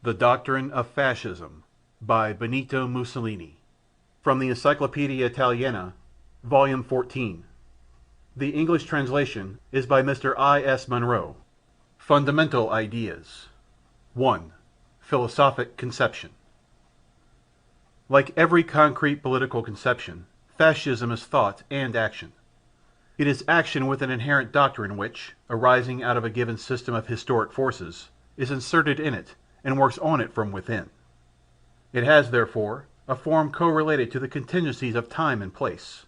The Doctrine of Fascism by Benito Mussolini. From the Encyclopedia Italiana, Volume 14. The English translation is by Mr. I. S. Munro. Fundamental Ideas. 1. Philosophic Conception. Like every concrete political conception, fascism is thought and action. It is action with an inherent doctrine which, arising out of a given system of historic forces, is inserted in it and works on it from within. It has, therefore, a form correlated to the contingencies of time and place,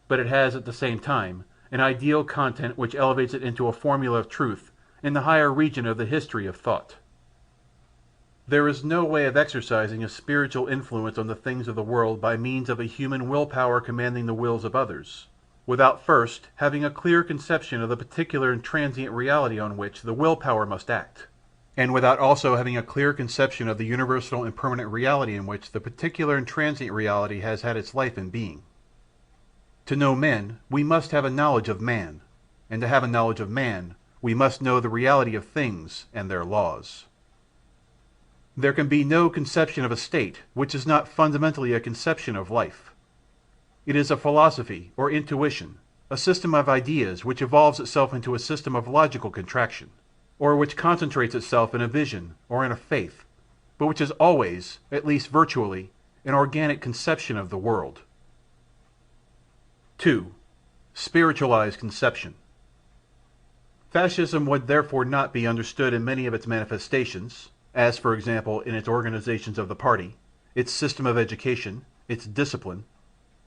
but it has at the same time an ideal content which elevates it into a formula of truth in the higher region of the history of thought. There is no way of exercising a spiritual influence on the things of the world by means of a human will power commanding the wills of others, without first having a clear conception of the particular and transient reality on which the will power must act, and without also having a clear conception of the universal and permanent reality in which the particular and transient reality has had its life and being. To know men, we must have a knowledge of man, and to have a knowledge of man, we must know the reality of things and their laws. There can be no conception of a state which is not fundamentally a conception of life. It is a philosophy or intuition, a system of ideas which evolves itself into a system of logical contraction, or which concentrates itself in a vision or in a faith, but which is always, at least virtually, an organic conception of the world. 2. Spiritualized conception. Fascism would therefore not be understood in many of its manifestations, as for example in its organizations of the party, its system of education, its discipline,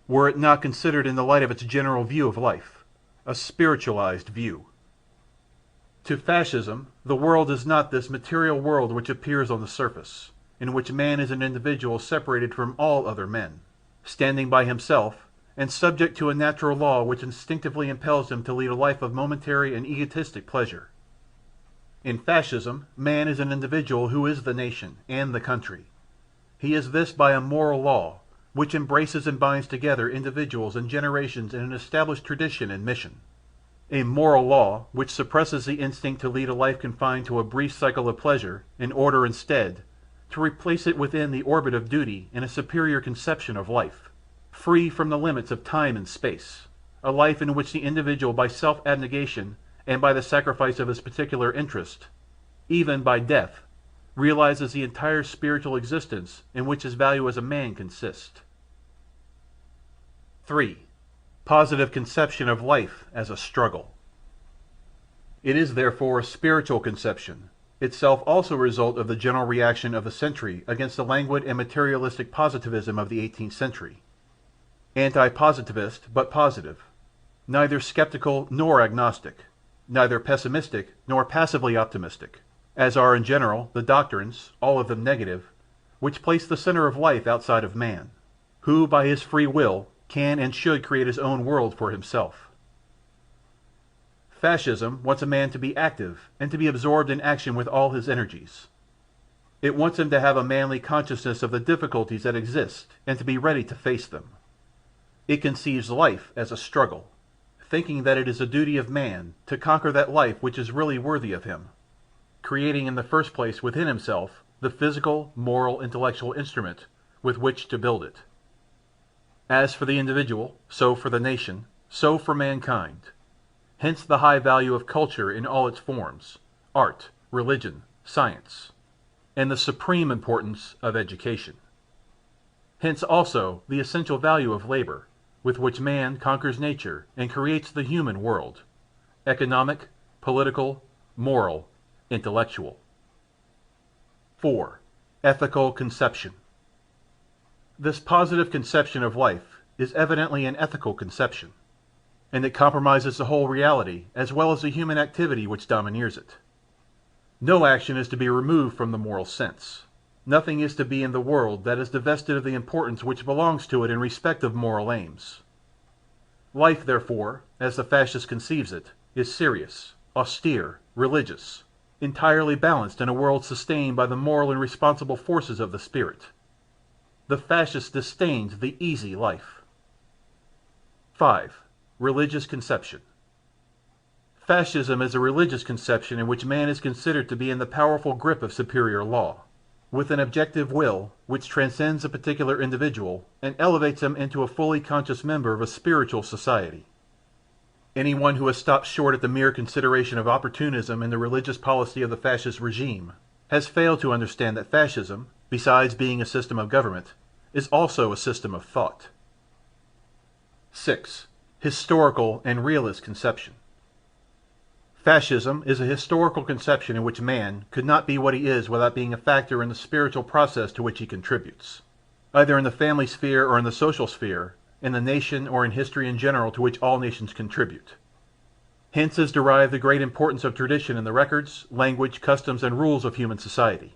were it not considered in the light of its general view of life, a spiritualized view. To Fascism, the world is not this material world which appears on the surface, in which man is an individual separated from all other men, standing by himself, and subject to a natural law which instinctively impels him to lead a life of momentary and egotistic pleasure. In Fascism, man is an individual who is the nation and the country. He is this by a moral law, which embraces and binds together individuals and generations in an established tradition and mission. A moral law which suppresses the instinct to lead a life confined to a brief cycle of pleasure in order instead to replace it within the orbit of duty in a superior conception of life, free from the limits of time and space, a life in which the individual by self-abnegation and by the sacrifice of his particular interest, even by death, realizes the entire spiritual existence in which his value as a man consists. 3. Positive conception of life as a struggle. It is therefore a spiritual conception, itself also a result of the general reaction of the century against the languid and materialistic positivism of the 18th century. Anti-positivist but positive, neither skeptical nor agnostic, neither pessimistic nor passively optimistic, as are in general the doctrines, all of them negative, which place the center of life outside of man, who by his free will can and should create his own world for himself. Fascism wants a man to be active and to be absorbed in action with all his energies. It wants him to have a manly consciousness of the difficulties that exist and to be ready to face them. It conceives life as a struggle, thinking that it is the duty of man to conquer that life which is really worthy of him, creating in the first place within himself the physical, moral, intellectual instrument with which to build it. As for the individual, so for the nation, so for mankind. Hence the high value of culture in all its forms, art, religion, science, and the supreme importance of education. Hence also the essential value of labor, with which man conquers nature and creates the human world, economic, political, moral, intellectual. 4. Ethical conception. This positive conception of life is evidently an ethical conception, and it compromises the whole reality as well as the human activity which domineers it. No action is to be removed from the moral sense. Nothing is to be in the world that is divested of the importance which belongs to it in respect of moral aims. Life, therefore, as the Fascist conceives it, is serious, austere, religious, entirely balanced in a world sustained by the moral and responsible forces of the spirit. The Fascist disdains the easy life. 5. Religious conception. Fascism is a religious conception in which man is considered to be in the powerful grip of superior law. with an objective will which transcends a particular individual and elevates him into a fully conscious member of a spiritual society. Anyone who has stopped short at the mere consideration of opportunism in the religious policy of the fascist regime has failed to understand that fascism, besides being a system of government, is also a system of thought. 6. Historical and realist conception. Fascism is a historical conception in which man could not be what he is without being a factor in the spiritual process to which he contributes, either in the family sphere or in the social sphere, in the nation or in history in general to which all nations contribute. Hence is derived the great importance of tradition in the records, language, customs, and rules of human society.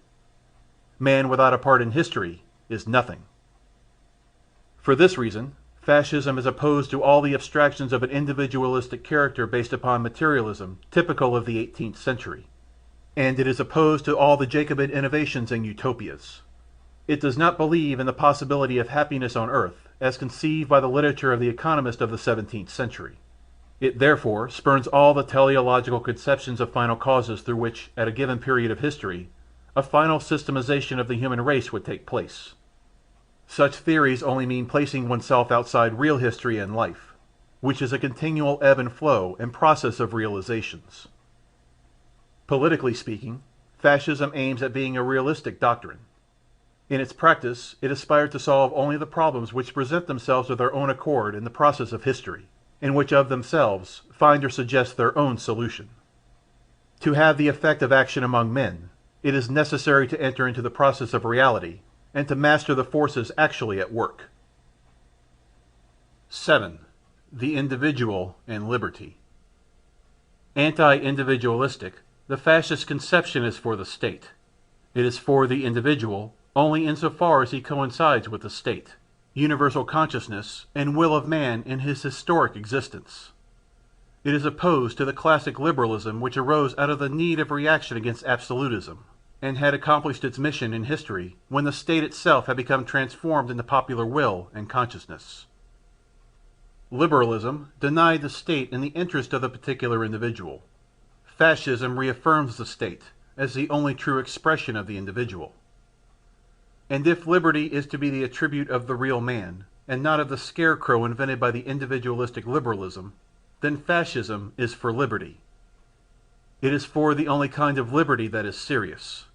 Man without a part in history is nothing. For this reason, Fascism is opposed to all the abstractions of an individualistic character based upon materialism typical of the 18th century, and it is opposed to all the Jacobin innovations and utopias. It does not believe in the possibility of happiness on earth as conceived by the literature of the economist of the 17th century. It therefore spurns all the teleological conceptions of final causes through which, at a given period of history, a final systemization of the human race would take place. Such theories only mean placing oneself outside real history and life, which is a continual ebb and flow and process of realizations. Politically speaking, Fascism aims at being a realistic doctrine. In its practice, it aspires to solve only the problems which present themselves of their own accord in the process of history, and which of themselves find or suggest their own solution. To have the effect of action among men, it is necessary to enter into the process of reality and to master the forces actually at work. 7. The individual and liberty. Anti-individualistic, the fascist conception is for the state. It is for the individual only insofar as he coincides with the state, universal consciousness, and will of man in his historic existence. It is opposed to the classic liberalism which arose out of the need of reaction against absolutism, and had accomplished its mission in history when the state itself had become transformed into popular will and consciousness. Liberalism denied the state in the interest of the particular individual. Fascism reaffirms the state as the only true expression of the individual. And if liberty is to be the attribute of the real man, and not of the scarecrow invented by the individualistic liberalism, then Fascism is for liberty. It is for the only kind of liberty that is serious,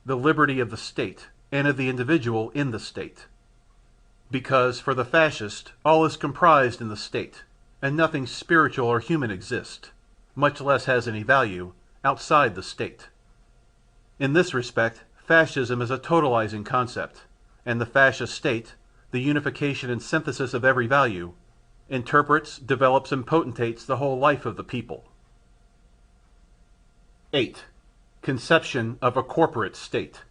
the liberty of the state, and of the individual in the state. Because for the fascist, all is comprised in the state, and nothing spiritual or human exists, much less has any value, outside the state. In this respect, Fascism is a totalizing concept, and the fascist state, the unification and synthesis of every value, interprets, develops, and potentates the whole life of the people. 8. Conception of a corporate state.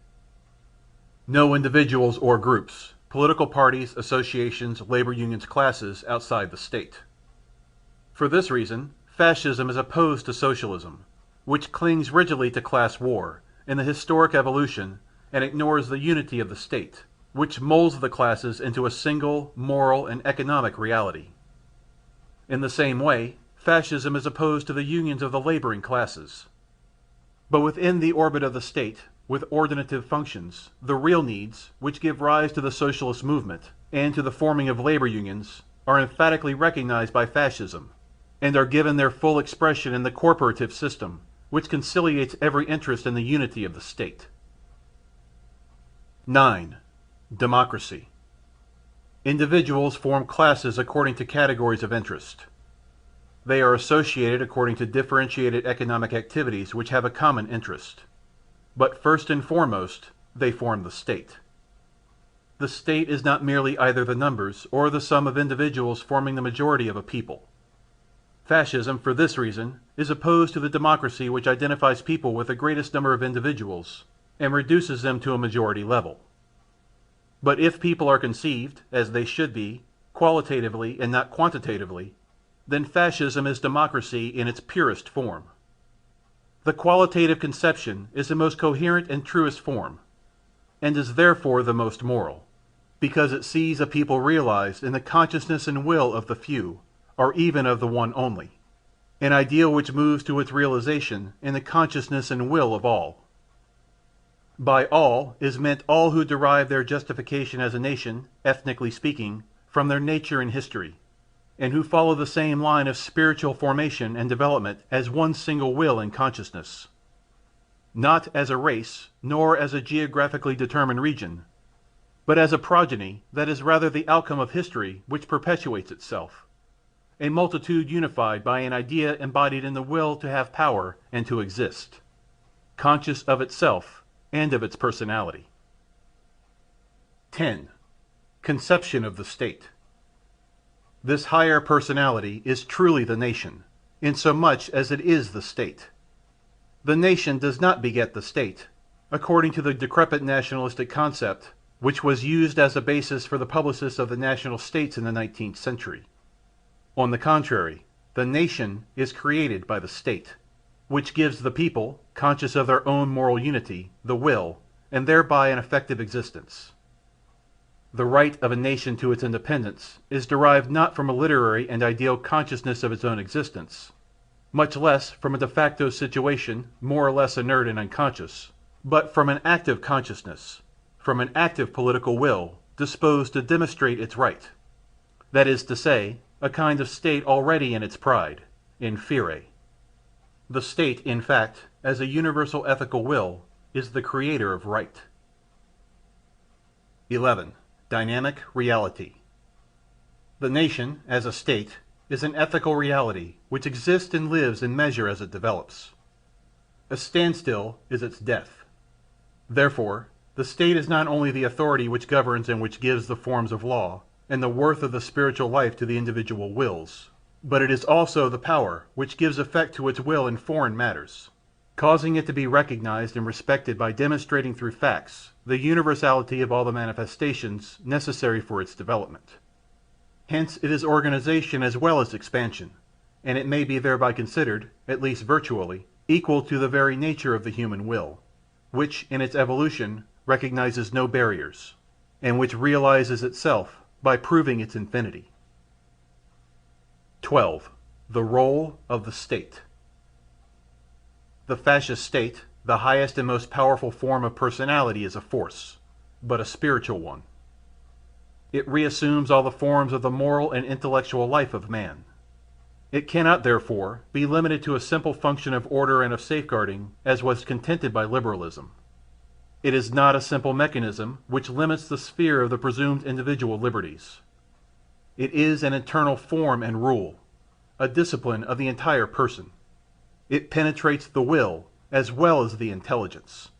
No individuals or groups, political parties, associations, labor unions, classes outside the state. For this reason, Fascism is opposed to socialism, which clings rigidly to class war in the historic evolution and ignores the unity of the state, which molds the classes into a single moral and economic reality. In the same way, Fascism is opposed to the unions of the laboring classes. But within the orbit of the state, with ordinative functions, the real needs, which give rise to the socialist movement and to the forming of labor unions, are emphatically recognized by Fascism, and are given their full expression in the Corporative system, which conciliates every interest in the unity of the state. 9. Democracy. Individuals form classes according to categories of interest. They are associated according to differentiated economic activities which have a common interest. But first and foremost, they form the state. The state is not merely either the numbers or the sum of individuals forming the majority of a people. Fascism, for this reason, is opposed to the democracy which identifies people with the greatest number of individuals and reduces them to a majority level. But if people are conceived, as they should be, qualitatively and not quantitatively, then Fascism is democracy in its purest form. The qualitative conception is the most coherent and truest form, and is therefore the most moral, because it sees a people realized in the consciousness and will of the few, or even of the one only, an ideal which moves to its realization in the consciousness and will of all. By all is meant all who derive their justification as a nation, ethnically speaking, from their nature and history, and who follow the same line of spiritual formation and development as one single will and consciousness. Not as a race, nor as a geographically determined region, but as a progeny that is rather the outcome of history which perpetuates itself, a multitude unified by an idea embodied in the will to have power and to exist, conscious of itself and of its personality. 10. Conception of the state. This higher personality is truly the nation, insomuch as it is the state. The nation does not beget the state, according to the decrepit nationalistic concept which was used as a basis for the publicists of the national states in the 19th century. On the contrary, the nation is created by the state, which gives the people, conscious of their own moral unity, the will, and thereby an effective existence. The right of a nation to its independence is derived not from a literary and ideal consciousness of its own existence, much less from a de facto situation more or less inert and unconscious, but from an active consciousness, from an active political will disposed to demonstrate its right, that is to say, a kind of state already in its pride, in fere. The state, in fact, as a universal ethical will, is the creator of right. 11. Dynamic reality. The nation, as a state, is an ethical reality which exists and lives in measure as it develops. A standstill is its death. Therefore, the state is not only the authority which governs and which gives the forms of law, and the worth of the spiritual life to the individual wills, but it is also the power which gives effect to its will in foreign matters, causing it to be recognized and respected by demonstrating through facts the universality of all the manifestations necessary for its development. Hence it is organization as well as expansion, and it may be thereby considered, at least virtually, equal to the very nature of the human will, which in its evolution recognizes no barriers, and which realizes itself by proving its infinity. 12. The role of the state. The fascist state, the highest and most powerful form of personality, is a force, but a spiritual one. It reassumes all the forms of the moral and intellectual life of man. It cannot, therefore, be limited to a simple function of order and of safeguarding, as was contended by liberalism. It is not a simple mechanism which limits the sphere of the presumed individual liberties. It is an internal form and rule, a discipline of the entire person. It penetrates the will as well as the intelligence.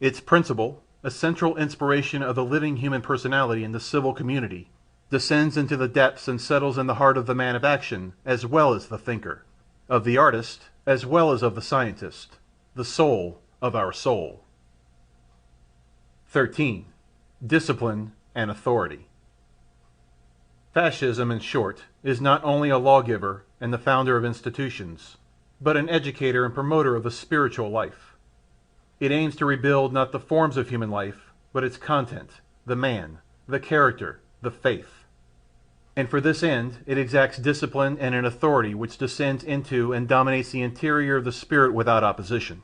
Its principle, a central inspiration of the living human personality in the civil community, descends into the depths and settles in the heart of the man of action as well as the thinker, of the artist as well as of the scientist, the soul of our soul. 13. Discipline and authority. Fascism, in short, is not only a lawgiver and the founder of institutions, but an educator and promoter of the spiritual life. It aims to rebuild not the forms of human life, but its content, the man, the character, the faith. And for this end it exacts discipline and an authority which descends into and dominates the interior of the spirit without opposition.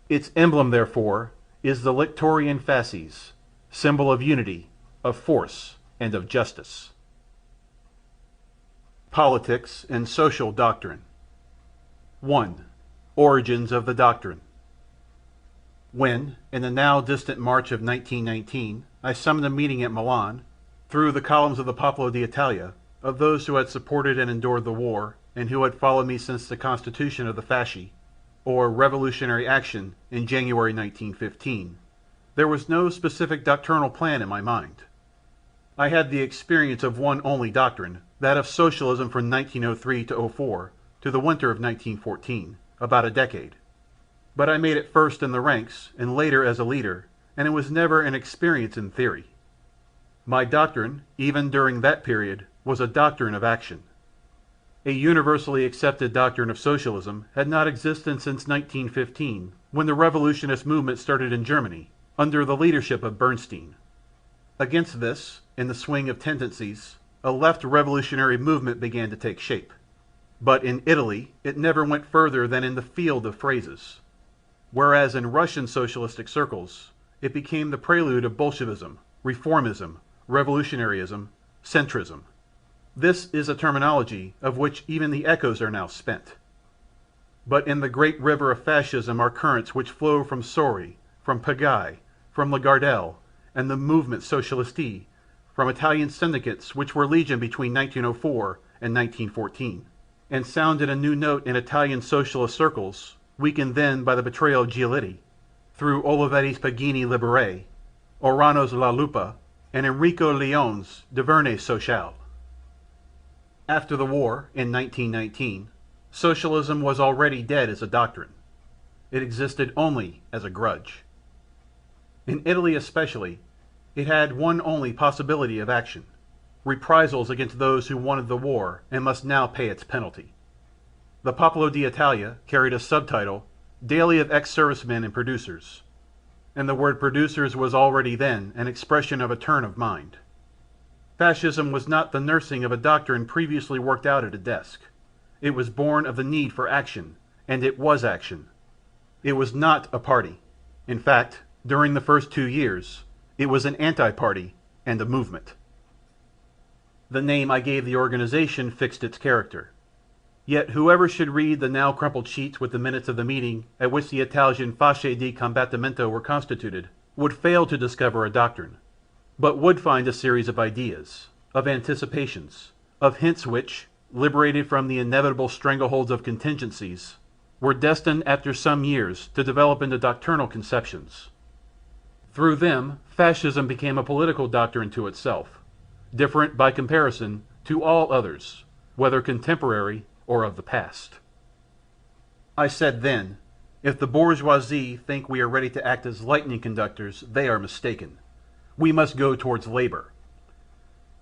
Its emblem, therefore, is the Lictorian fasces, symbol of unity, of force, and of justice. Politics and social doctrine. 1. Origins of the doctrine. When, in the now distant March of 1919, I summoned a meeting at Milan, through the columns of the Popolo d'Italia, of those who had supported and endured the war, and who had followed me since the constitution of the Fasci, or revolutionary action, in January 1915, there was no specific doctrinal plan in my mind. I had the experience of one only doctrine, that of socialism from 1903 to 04, to the winter of 1914, about a decade. But I made it first in the ranks, and later as a leader, and it was never an experience in theory. My doctrine, even during that period, was a doctrine of action. A universally accepted doctrine of socialism had not existed since 1915, when the revolutionist movement started in Germany, under the leadership of Bernstein. Against this, in the swing of tendencies, a left revolutionary movement began to take shape. But in Italy it never went further than in the field of phrases. whereas in Russian socialistic circles it became the prelude of Bolshevism, reformism, revolutionaryism, centrism. This is a terminology of which even the echoes are now spent. But in the great river of fascism are currents which flow from Sori, from Pagai, from Lagardelle, and the Movement Socialiste, from Italian syndicates which were legion between 1904 and 1914, and sounded a new note in Italian socialist circles, weakened then by the betrayal of Giolitti, through Olivetti's Pagini Libere, Orano's La Lupa, and Enrico Leone's Deverne Sociale. After the war, in 1919, socialism was already dead as a doctrine. It existed only as a grudge. In Italy especially, it had one only possibility of action: reprisals against those who wanted the war and must now pay its penalty. The Popolo d'Italia carried a subtitle, Daily of Ex-Servicemen and Producers, and the word producers was already then an expression of a turn of mind. Fascism was not the nursing of a doctrine previously worked out at a desk. It was born of the need for action, and it was action. It was not a party. In fact, during the first 2 years, it was an anti-party and a movement. The name I gave the organization fixed its character. Yet whoever should read the now crumpled sheets with the minutes of the meeting at which the Italian Fasce di Combattimento were constituted would fail to discover a doctrine, but would find a series of ideas, of anticipations, of hints which, liberated from the inevitable strangleholds of contingencies, were destined after some years to develop into doctrinal conceptions. Through them, fascism became a political doctrine to itself, different by comparison to all others, whether contemporary or of the past. I said then, if the bourgeoisie think we are ready to act as lightning conductors, they are mistaken. We must go towards labor.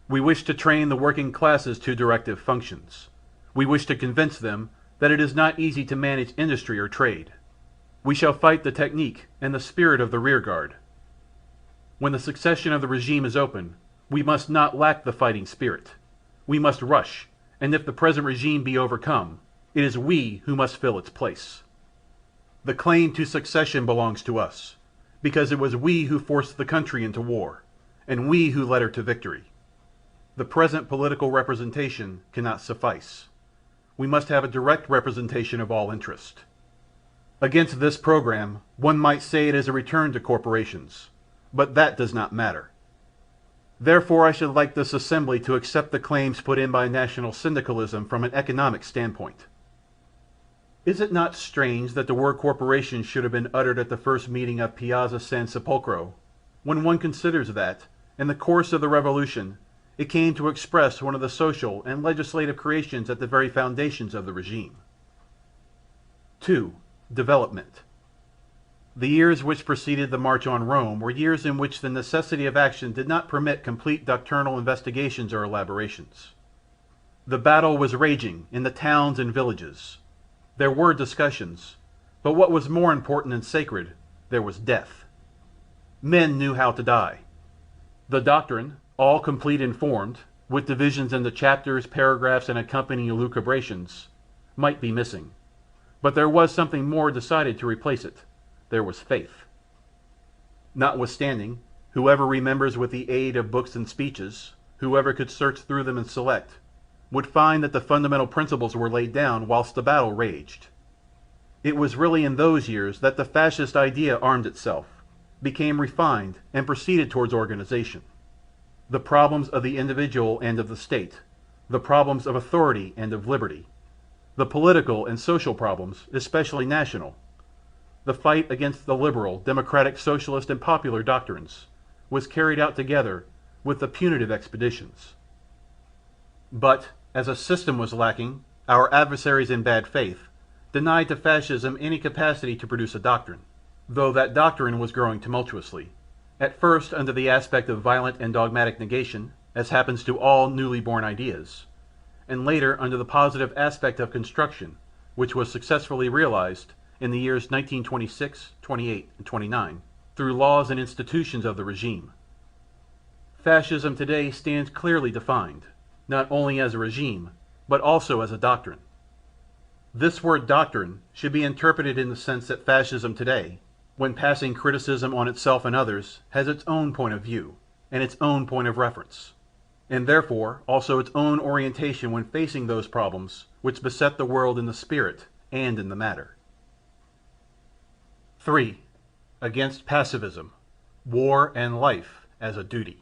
We wish to train the working classes to directive functions. We wish to convince them that it is not easy to manage industry or trade. We shall fight the technique and the spirit of the rearguard. When the succession of the regime is open, we must not lack the fighting spirit. We must rush, and if the present regime be overcome, it is we who must fill its place. The claim to succession belongs to us, because it was we who forced the country into war, and we who led her to victory. The present political representation cannot suffice. We must have a direct representation of all interest. Against this program, one might say it is a return to corporations, but that does not matter. Therefore I should like this assembly to accept the claims put in by National Syndicalism from an economic standpoint. Is it not strange that the word corporation should have been uttered at the first meeting of Piazza San Sepolcro, when one considers that, in the course of the Revolution, it came to express one of the social and legislative creations at the very foundations of the regime? 2. Development. The years which preceded the march on Rome were years in which the necessity of action did not permit complete doctrinal investigations or elaborations. The battle was raging in the towns and villages. There were discussions, but what was more important and sacred, there was death. Men knew how to die. The doctrine, all complete and formed, with divisions into chapters, paragraphs, and accompanying elucubrations, might be missing, but there was something more decided to replace it. There was faith. Notwithstanding, whoever remembers with the aid of books and speeches, whoever could search through them and select, would find that the fundamental principles were laid down whilst the battle raged. It was really in those years that the fascist idea armed itself, became refined, and proceeded towards organization. The problems of the individual and of the state, the problems of authority and of liberty, the political and social problems, especially national, the fight against the liberal, democratic, socialist, and popular doctrines, was carried out together with the punitive expeditions. But, as a system was lacking, our adversaries in bad faith denied to fascism any capacity to produce a doctrine, though that doctrine was growing tumultuously, at first under the aspect of violent and dogmatic negation, as happens to all newly born ideas, and later under the positive aspect of construction, which was successfully realized in the years 1926, 28, and 29, through laws and institutions of the regime. Fascism today stands clearly defined, not only as a regime, but also as a doctrine. This word doctrine should be interpreted in the sense that fascism today, when passing criticism on itself and others, has its own point of view, and its own point of reference, and therefore also its own orientation when facing those problems which beset the world in the spirit and in the matter. 3. Against pacifism, war and life as a duty.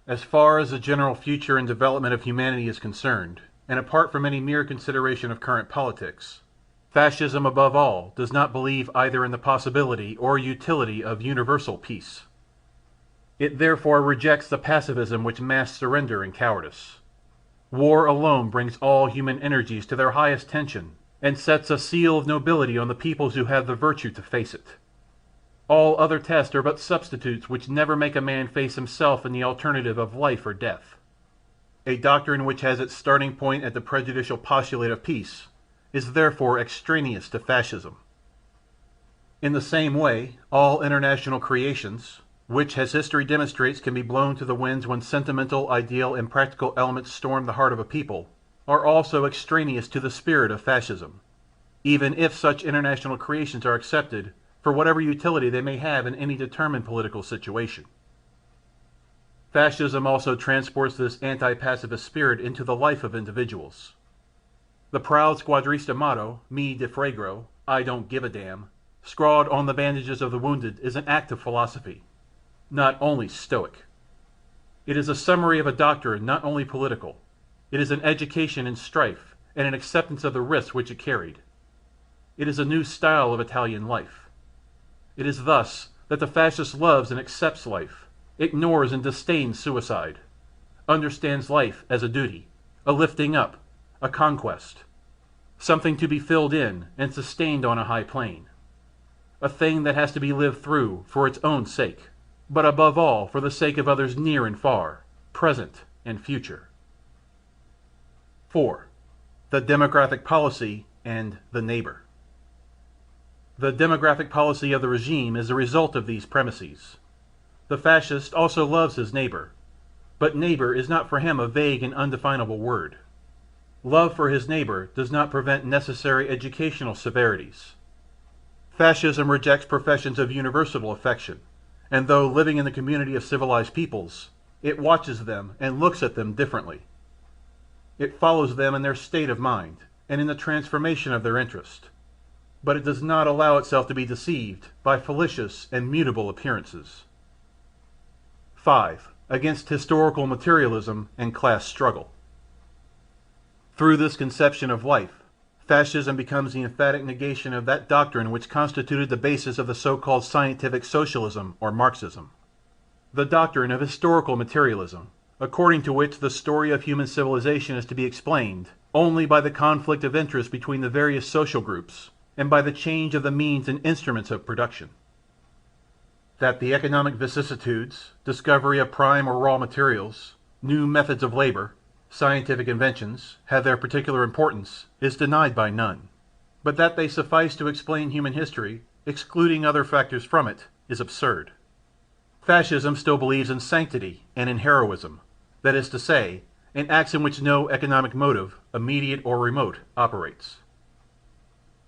As far as the general future and development of humanity is concerned, and apart from any mere consideration of current politics, fascism above all does not believe either in the possibility or utility of universal peace. It therefore rejects the pacifism which masks surrender and cowardice. War alone brings all human energies to their highest tension, and sets a seal of nobility on the peoples who have the virtue to face it. All other tests are but substitutes which never make a man face himself in the alternative of life or death. A doctrine which has its starting point at the prejudicial postulate of peace is therefore extraneous to fascism. In the same way, all international creations, which as history demonstrates can be blown to the winds when sentimental, ideal, and practical elements storm the heart of a people, are also extraneous to the spirit of fascism, even if such international creations are accepted for whatever utility they may have in any determined political situation. Fascism also transports this anti-pacifist spirit into the life of individuals. The proud squadrista motto, "Me defragro," I don't give a damn, scrawled on the bandages of the wounded is an act of philosophy, not only stoic. It is a summary of a doctrine not only political, it is an education in strife and an acceptance of the risks which it carried. It is a new style of Italian life. It is thus that the fascist loves and accepts life, ignores and disdains suicide, understands life as a duty, a lifting up, a conquest, something to be filled in and sustained on a high plane, a thing that has to be lived through for its own sake, but above all for the sake of others near and far, present and future. 4. The demographic policy and the neighbor. The demographic policy of the regime is the result of these premises. The fascist also loves his neighbor, but neighbor is not for him a vague and undefinable word. Love for his neighbor does not prevent necessary educational severities. Fascism rejects professions of universal affection, and though living in the community of civilized peoples, it watches them and looks at them differently. It follows them in their state of mind, and in the transformation of their interest, but it does not allow itself to be deceived by fallacious and mutable appearances. 5. Against historical materialism and class struggle. Through this conception of life, fascism becomes the emphatic negation of that doctrine which constituted the basis of the so-called scientific socialism or Marxism, the doctrine of historical materialism, according to which the story of human civilization is to be explained only by the conflict of interest between the various social groups and by the change of the means and instruments of production. That the economic vicissitudes, discovery of prime or raw materials, new methods of labor, scientific inventions, have their particular importance is denied by none, but that they suffice to explain human history, excluding other factors from it, is absurd. Fascism still believes in sanctity and in heroism, that is to say, in acts in which no economic motive, immediate or remote, operates.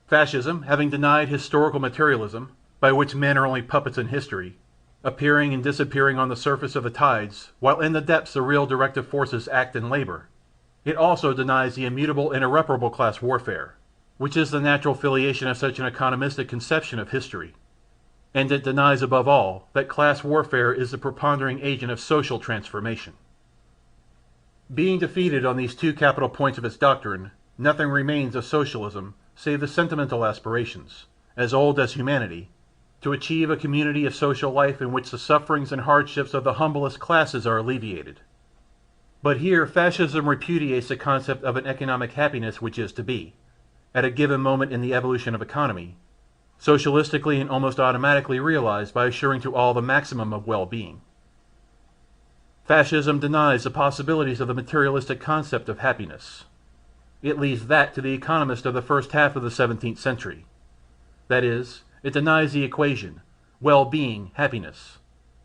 Fascism, having denied historical materialism, by which men are only puppets in history, appearing and disappearing on the surface of the tides, while in the depths the real directive forces act and labor, it also denies the immutable and irreparable class warfare, which is the natural filiation of such an economistic conception of history. And it denies above all that class warfare is the preponderating agent of social transformation. Being defeated on these two capital points of its doctrine, nothing remains of socialism save the sentimental aspirations, as old as humanity, to achieve a community of social life in which the sufferings and hardships of the humblest classes are alleviated. But here fascism repudiates the concept of an economic happiness which is to be, at a given moment in the evolution of economy, socialistically and almost automatically realized by assuring to all the maximum of well-being. Fascism denies the possibilities of the materialistic concept of happiness. It leaves that to the economist of the first half of the 17th century. That is, it denies the equation, well-being, happiness,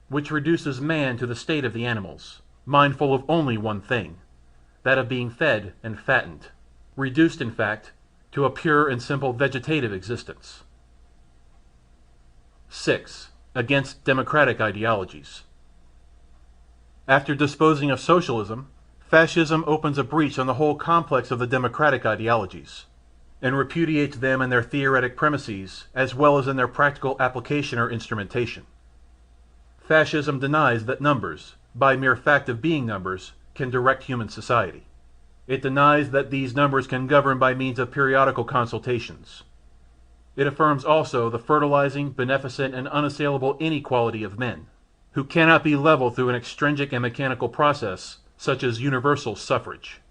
which reduces man to the state of the animals, mindful of only one thing, that of being fed and fattened, reduced in fact to a pure and simple vegetative existence. 6. Against democratic ideologies. After disposing of socialism, fascism opens a breach on the whole complex of the democratic ideologies, and repudiates them in their theoretic premises as well as in their practical application or instrumentation. Fascism denies that numbers, by mere fact of being numbers, can direct human society. It denies that these numbers can govern by means of periodical consultations. It affirms also the fertilizing, beneficent, and unassailable inequality of men, who cannot be leveled through an extrinsic and mechanical process such as universal suffrage.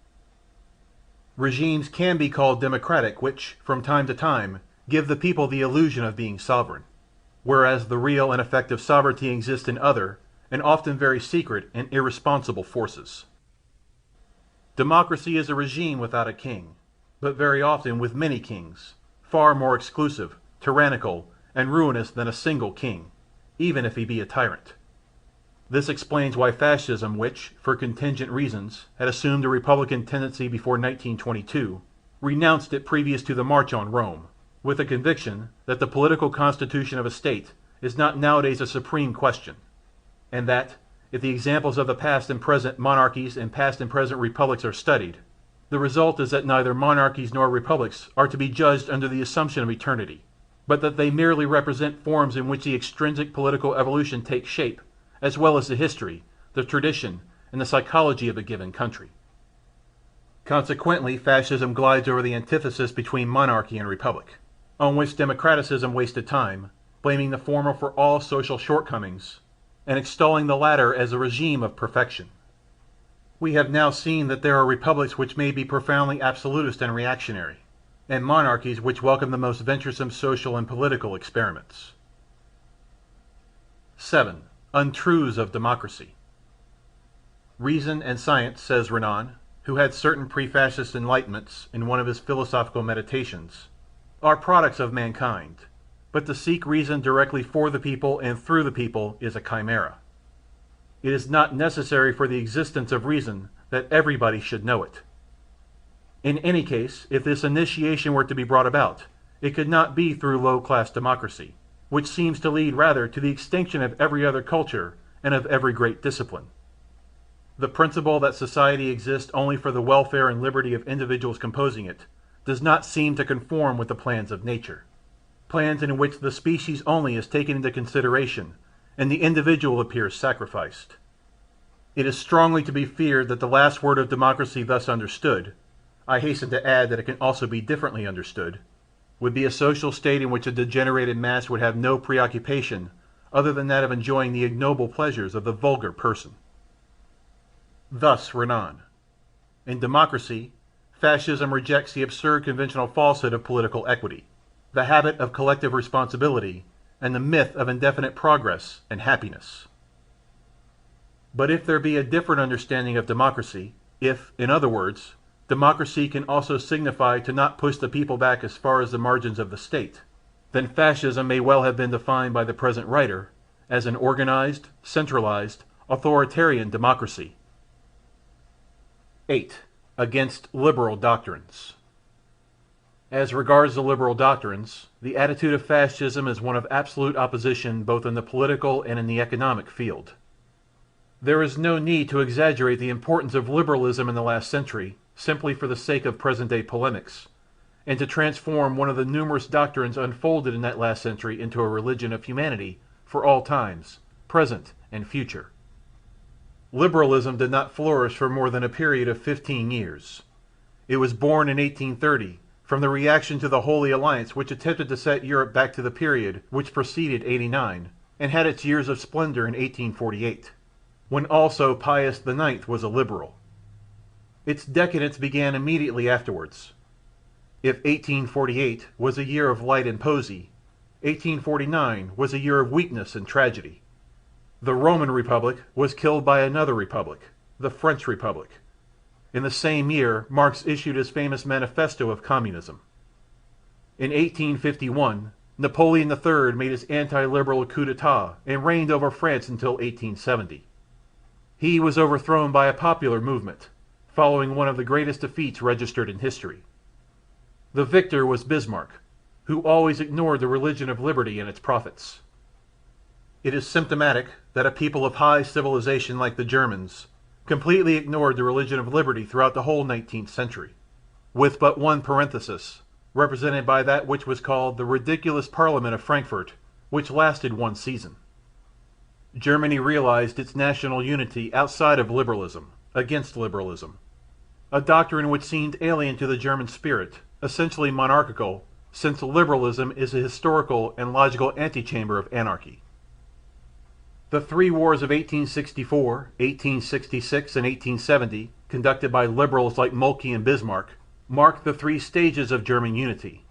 Regimes can be called democratic which, from time to time, give the people the illusion of being sovereign, whereas the real and effective sovereignty exists in other, and often very secret and irresponsible forces. Democracy is a regime without a king, but very often with many kings, far more exclusive, tyrannical, and ruinous than a single king, even if he be a tyrant. This explains why fascism, which, for contingent reasons, had assumed a republican tendency before 1922, renounced it previous to the March on Rome, with the conviction that the political constitution of a state is not nowadays a supreme question, and that, if the examples of the past and present monarchies and past and present republics are studied, the result is that neither monarchies nor republics are to be judged under the assumption of eternity, but that they merely represent forms in which the extrinsic political evolution takes shape, as well as the history, the tradition, and the psychology of a given country. Consequently, fascism glides over the antithesis between monarchy and republic, on which democraticism wasted time, blaming the former for all social shortcomings, and extolling the latter as a regime of perfection. We have now seen that there are republics which may be profoundly absolutist and reactionary, and monarchies which welcome the most venturesome social and political experiments. 7. Untruths of democracy. Reason and science, says Renan, who had certain pre-fascist enlightenments in one of his philosophical meditations, are products of mankind, but to seek reason directly for the people and through the people is a chimera. It is not necessary for the existence of reason that everybody should know it. In any case, if this initiation were to be brought about, it could not be through low-class democracy, which seems to lead rather to the extinction of every other culture and of every great discipline. The principle that society exists only for the welfare and liberty of individuals composing it does not seem to conform with the plans of nature, plans in which the species only is taken into consideration and the individual appears sacrificed. It is strongly to be feared that the last word of democracy thus understood, I hasten to add that it can also be differently understood, would be a social state in which a degenerated mass would have no preoccupation other than that of enjoying the ignoble pleasures of the vulgar person. Thus Renan. In democracy, fascism rejects the absurd conventional falsehood of political equity, the habit of collective responsibility, and the myth of indefinite progress and happiness. But if there be a different understanding of democracy, if, in other words, democracy can also signify to not push the people back as far as the margins of the state, then fascism may well have been defined by the present writer as an organized, centralized, authoritarian democracy. 8. Against liberal doctrines. As regards the liberal doctrines, the attitude of fascism is one of absolute opposition both in the political and in the economic field. There is no need to exaggerate the importance of liberalism in the last century simply for the sake of present-day polemics, and to transform one of the numerous doctrines unfolded in that last century into a religion of humanity for all times, present and future. Liberalism did not flourish for more than a period of 15 years. It was born in 1830, from the reaction to the Holy Alliance which attempted to set Europe back to the period which preceded '89, and had its years of splendor in 1848, when also Pius IX was a liberal. Its decadence began immediately afterwards. If 1848 was a year of light and poesy, 1849 was a year of weakness and tragedy. The Roman Republic was killed by another republic, the French Republic. In the same year, Marx issued his famous manifesto of communism. In 1851, Napoleon III made his anti-liberal coup d'etat and reigned over France until 1870. He was overthrown by a popular movement, following one of the greatest defeats registered in history. The victor was Bismarck, who always ignored the religion of liberty and its profits. It is symptomatic that a people of high civilization like the Germans completely ignored the religion of liberty throughout the whole 19th century, with but one parenthesis, represented by that which was called the ridiculous Parliament of Frankfurt, which lasted one season. Germany realized its national unity outside of liberalism, against liberalism, a doctrine which seemed alien to the German spirit, essentially monarchical, since liberalism is a historical and logical antechamber of anarchy. The three wars of 1864, 1866, and 1870, conducted by liberals like Moltke and Bismarck, marked the three stages of German unity.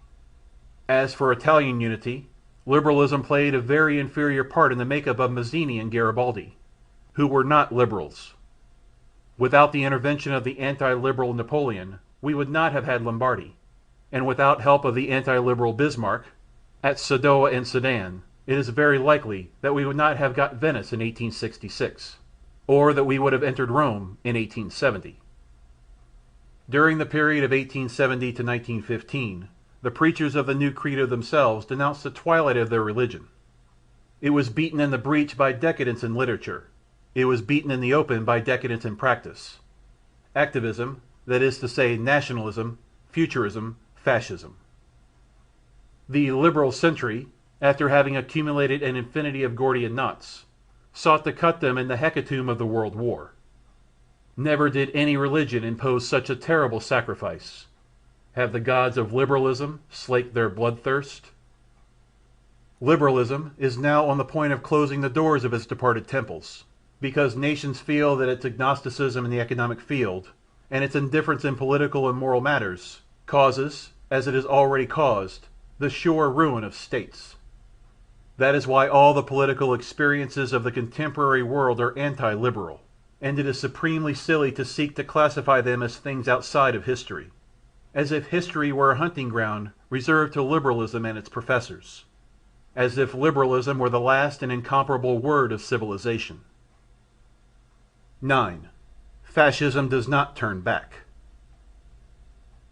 As for Italian unity, liberalism played a very inferior part in the makeup of Mazzini and Garibaldi, who were not liberals. Without the intervention of the anti-liberal Napoleon, we would not have had Lombardy, and without help of the anti-liberal Bismarck, at Sadowa and Sedan, it is very likely that we would not have got Venice in 1866, or that we would have entered Rome in 1870. During the period of 1870 to 1915, the preachers of the new credo themselves denounced the twilight of their religion. It was beaten in the breach by decadence in literature. It was beaten in the open by decadence in practice. Activism, that is to say nationalism, futurism, fascism. The liberal century, after having accumulated an infinity of Gordian knots, sought to cut them in the hecatomb of the World War. Never did any religion impose such a terrible sacrifice. Have the gods of liberalism slaked their bloodthirst? Liberalism is now on the point of closing the doors of its departed temples, because nations feel that its agnosticism in the economic field, and its indifference in political and moral matters, causes, as it has already caused, the sure ruin of states. That is why all the political experiences of the contemporary world are anti-liberal, and it is supremely silly to seek to classify them as things outside of history, as if history were a hunting ground reserved to liberalism and its professors, as if liberalism were the last and incomparable word of civilization. 9. Fascism does not turn back.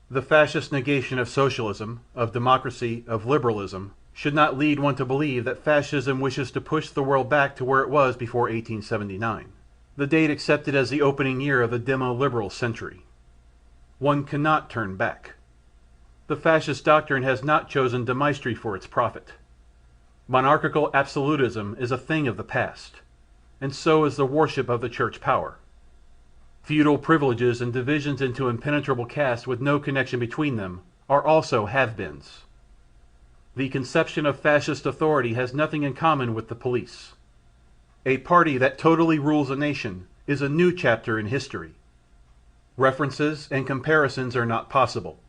The fascist negation of socialism, of democracy, of liberalism, should not lead one to believe that fascism wishes to push the world back to where it was before 1879, the date accepted as the opening year of the demo-liberal century. One cannot turn back. The fascist doctrine has not chosen de Maistre for its prophet. Monarchical absolutism is a thing of the past, and so is the worship of the church power. Feudal privileges and divisions into impenetrable castes with no connection between them are also have-beens. The conception of fascist authority has nothing in common with the police. A party that totally rules a nation is a new chapter in history. References and comparisons are not possible.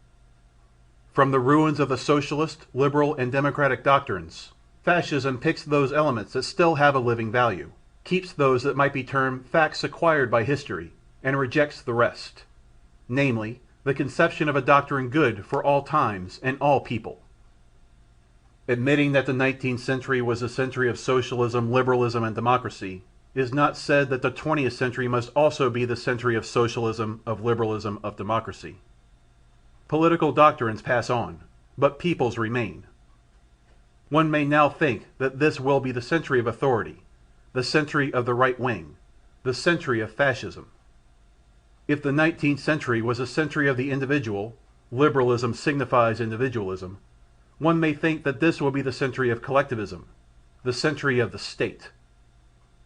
From the ruins of the socialist, liberal, and democratic doctrines, fascism picks those elements that still have a living value, keeps those that might be termed facts acquired by history, and rejects the rest, namely, the conception of a doctrine good for all times and all people. Admitting that the 19th century was a century of socialism, liberalism, and democracy is not said that the 20th century must also be the century of socialism, of liberalism, of democracy. Political doctrines pass on, but peoples remain. One may now think that this will be the century of authority, the century of the right wing, the century of fascism. If the 19th century was a century of the individual, liberalism signifies individualism, one may think that this will be the century of collectivism, the century of the state.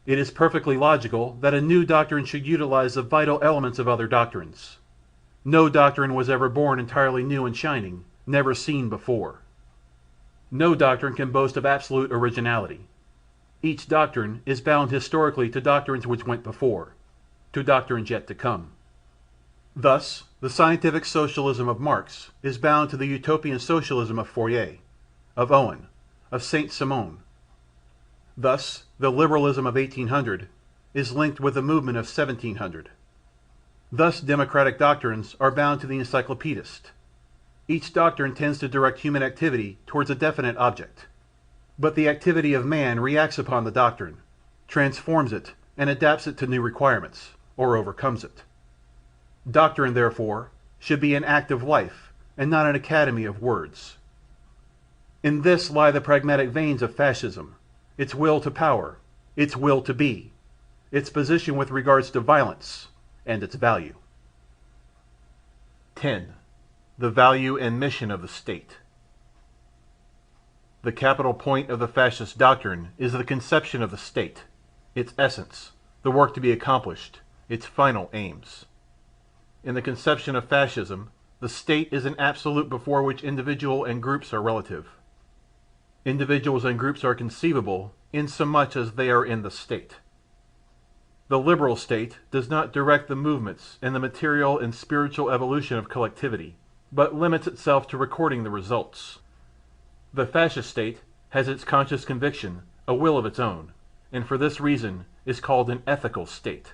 It is perfectly logical that a new doctrine should utilize the vital elements of other doctrines. No doctrine was ever born entirely new and shining, never seen before. No doctrine can boast of absolute originality. Each doctrine is bound historically to doctrines which went before, to doctrines yet to come. Thus, the scientific socialism of Marx is bound to the utopian socialism of Fourier, of Owen, of Saint-Simon. Thus, the liberalism of 1800 is linked with the movement of 1700. Thus, democratic doctrines are bound to the encyclopedist. Each doctrine tends to direct human activity towards a definite object. But the activity of man reacts upon the doctrine, transforms it, and adapts it to new requirements, or overcomes it. Doctrine, therefore, should be an act of life, and not an academy of words. In this lie the pragmatic veins of fascism, its will to power, its will to be, its position with regards to violence, and its value. 10. The value and mission of the state. The capital point of the fascist doctrine is the conception of the state, its essence, the work to be accomplished, its final aims. In the conception of fascism, the state is an absolute before which individual and groups are relative. Individuals and groups are conceivable insomuch as they are in the state. The liberal state does not direct the movements and the material and spiritual evolution of collectivity, but limits itself to recording the results. The fascist state has its conscious conviction, a will of its own, and for this reason is called an ethical state.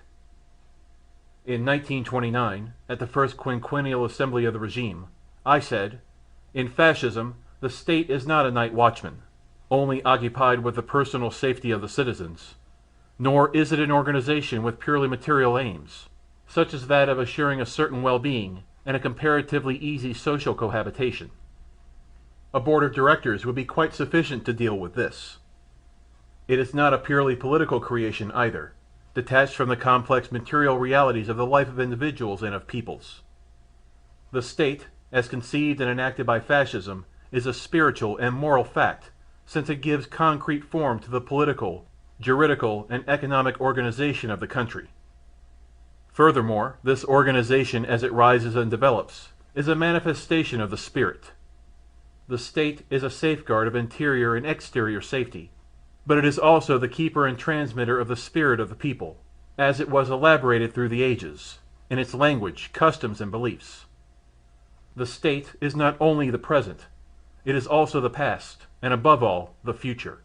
In 1929, at the first quinquennial assembly of the regime, I said, "In fascism, the state is not a night watchman, only occupied with the personal safety of the citizens, nor is it an organization with purely material aims, such as that of assuring a certain well-being and a comparatively easy social cohabitation. A board of directors would be quite sufficient to deal with this. It is not a purely political creation either, detached from the complex material realities of the life of individuals and of peoples. The state, as conceived and enacted by fascism, is a spiritual and moral fact, since it gives concrete form to the political, juridical, and economic organization of the country. Furthermore, this organization as it rises and develops is a manifestation of the spirit. The state is a safeguard of interior and exterior safety, but it is also the keeper and transmitter of the spirit of the people, as it was elaborated through the ages, in its language, customs, and beliefs. The state is not only the present, it is also the past, and above all, the future.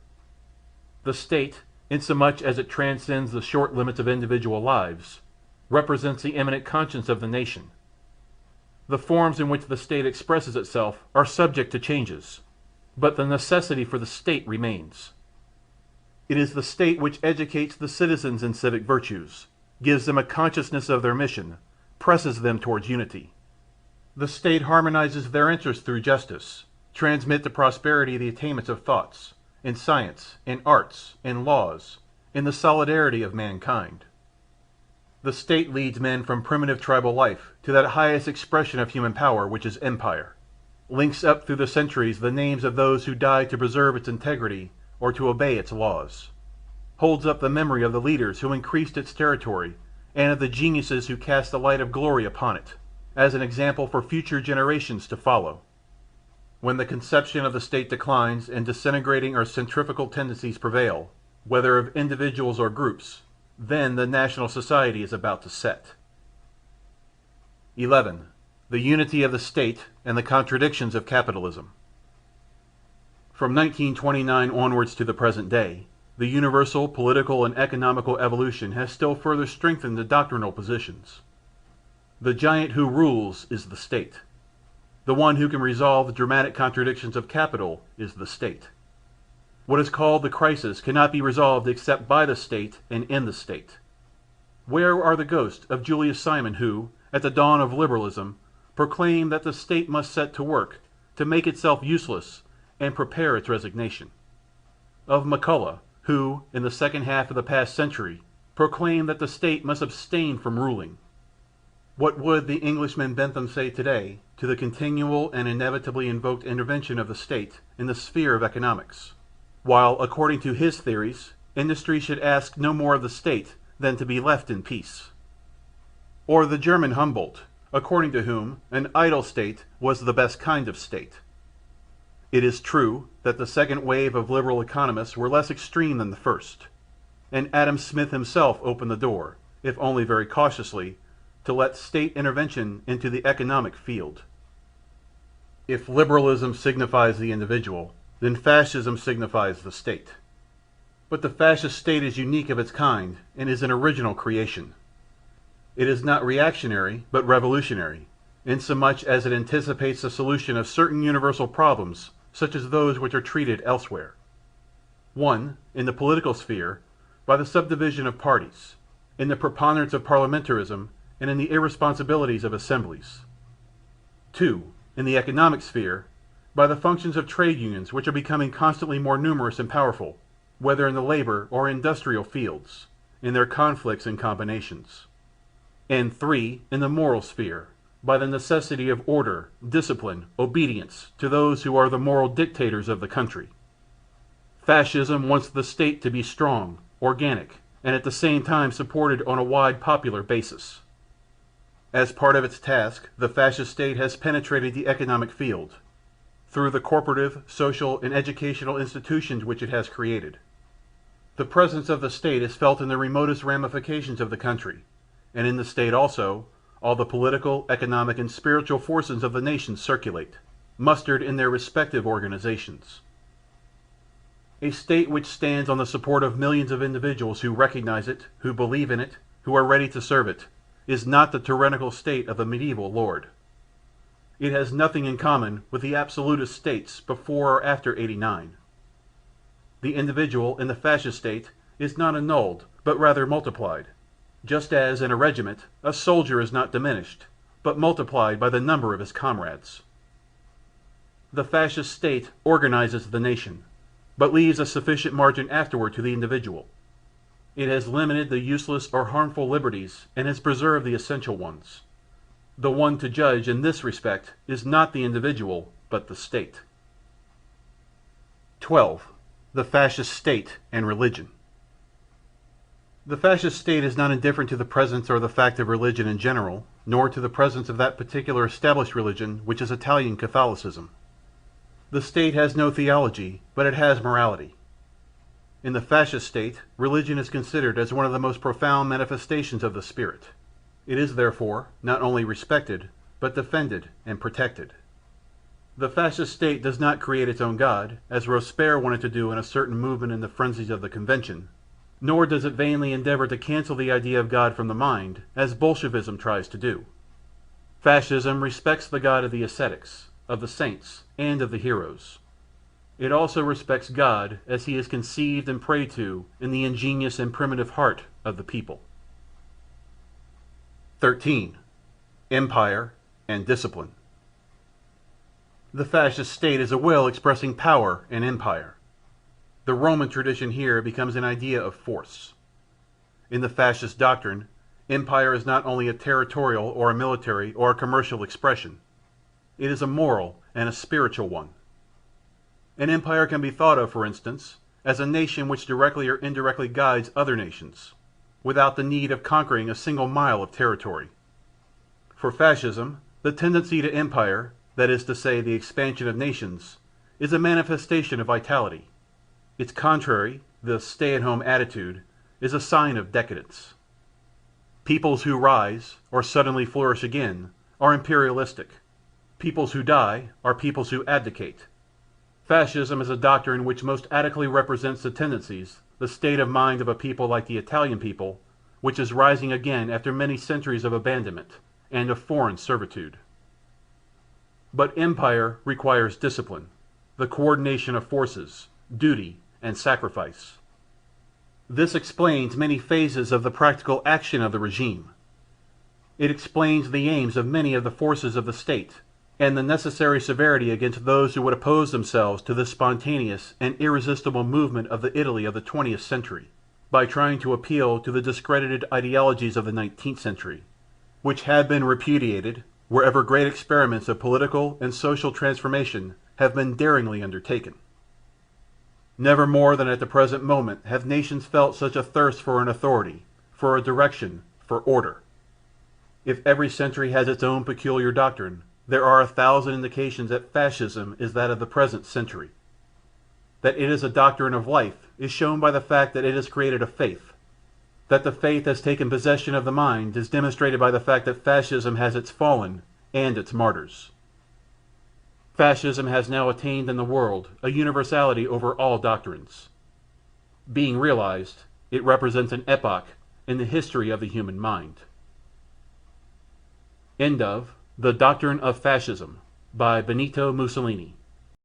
The state, insomuch as it transcends the short limits of individual lives, represents the immanent conscience of the nation. The forms in which the state expresses itself are subject to changes, but the necessity for the state remains. It is the state which educates the citizens in civic virtues, gives them a consciousness of their mission, presses them towards unity. The state harmonizes their interests through justice, transmits to prosperity the attainments of thoughts, in science, in arts, in laws, in the solidarity of mankind. The state leads men from primitive tribal life to that highest expression of human power which is empire, links up through the centuries the names of those who died to preserve its integrity or to obey its laws, holds up the memory of the leaders who increased its territory and of the geniuses who cast the light of glory upon it, as an example for future generations to follow. When the conception of the state declines and disintegrating or centrifugal tendencies prevail, whether of individuals or groups, then the national society is about to set. 11. The unity of the state and the contradictions of capitalism. From 1929 onwards to the present day, the universal political and economical evolution has still further strengthened the doctrinal positions. The giant who rules is the state. The one who can resolve the dramatic contradictions of capital is the state. What is called the crisis cannot be resolved except by the state and in the state. Where are the ghosts of Julius Simon who, at the dawn of liberalism, proclaimed that the state must set to work to make itself useless and prepare its resignation? Of McCulloch, who, in the second half of the past century, proclaimed that the state must abstain from ruling? What would the Englishman Bentham say today to the continual and inevitably invoked intervention of the state in the sphere of economics, while, according to his theories, industry should ask no more of the state than to be left in peace? Or the German Humboldt, according to whom an idle state was the best kind of state? It is true that the second wave of liberal economists were less extreme than the first, and Adam Smith himself opened the door, if only very cautiously, to let state intervention into the economic field. If liberalism signifies the individual, then fascism signifies the state. But the fascist state is unique of its kind and is an original creation. It is not reactionary, but revolutionary, insomuch as it anticipates the solution of certain universal problems, such as those which are treated elsewhere. 1. In the political sphere, by the subdivision of parties, in the preponderance of parliamentarism, and in the irresponsibilities of assemblies. 2. In the economic sphere, by the functions of trade unions which are becoming constantly more numerous and powerful, whether in the labor or industrial fields, in their conflicts and combinations. And 3. In the moral sphere, by the necessity of order, discipline, obedience to those who are the moral dictators of the country. Fascism wants the state to be strong, organic, and at the same time supported on a wide popular basis. As part of its task, the fascist state has penetrated the economic field, through the corporative, social, and educational institutions which it has created. The presence of the state is felt in the remotest ramifications of the country, and in the state also, all the political, economic, and spiritual forces of the nation circulate, mustered in their respective organizations. A state which stands on the support of millions of individuals who recognize it, who believe in it, who are ready to serve it, is not the tyrannical state of the medieval lord. It has nothing in common with the absolutist states before or after '89. The individual in the fascist state is not annulled, but rather multiplied, just as in a regiment a soldier is not diminished, but multiplied by the number of his comrades. The fascist state organizes the nation, but leaves a sufficient margin afterward to the individual. It has limited the useless or harmful liberties and has preserved the essential ones. The one to judge in this respect is not the individual, but the state. 12. The fascist state and religion. The fascist state is not indifferent to the presence or the fact of religion in general, nor to the presence of that particular established religion which is Italian Catholicism. The state has no theology, but it has morality. In the fascist state, religion is considered as one of the most profound manifestations of the spirit. It is therefore not only respected, but defended and protected. The fascist state does not create its own God, as Robespierre wanted to do in a certain movement in the frenzies of the Convention, nor does it vainly endeavor to cancel the idea of God from the mind, as Bolshevism tries to do. Fascism respects the God of the ascetics, of the saints, and of the heroes. It also respects God as he is conceived and prayed to in the ingenious and primitive heart of the people. 13. Empire and discipline. The fascist state is a will expressing power and empire. The Roman tradition here becomes an idea of force. In the fascist doctrine, empire is not only a territorial or a military or a commercial expression. It is a moral and a spiritual one. An empire can be thought of, for instance, as a nation which directly or indirectly guides other nations, without the need of conquering a single mile of territory. For fascism, the tendency to empire, that is to say the expansion of nations, is a manifestation of vitality. Its contrary, the stay-at-home attitude, is a sign of decadence. Peoples who rise, or suddenly flourish again, are imperialistic. Peoples who die are peoples who abdicate. Fascism is a doctrine which most adequately represents the tendencies, the state of mind of a people like the Italian people, which is rising again after many centuries of abandonment and of foreign servitude. But empire requires discipline, the coordination of forces, duty, and sacrifice. This explains many phases of the practical action of the regime. It explains the aims of many of the forces of the state, and the necessary severity against those who would oppose themselves to this spontaneous and irresistible movement of the Italy of the 20th century, by trying to appeal to the discredited ideologies of the 19th century, which have been repudiated wherever great experiments of political and social transformation have been daringly undertaken. Never more than at the present moment have nations felt such a thirst for an authority, for a direction, for order. If every century has its own peculiar doctrine, there are 1,000 indications that fascism is that of the present century. That it is a doctrine of life is shown by the fact that it has created a faith. That the faith has taken possession of the mind is demonstrated by the fact that fascism has its fallen and its martyrs. Fascism has now attained in the world a universality over all doctrines. Being realized, it represents an epoch in the history of the human mind. End of The Doctrine of Fascism by Benito Mussolini.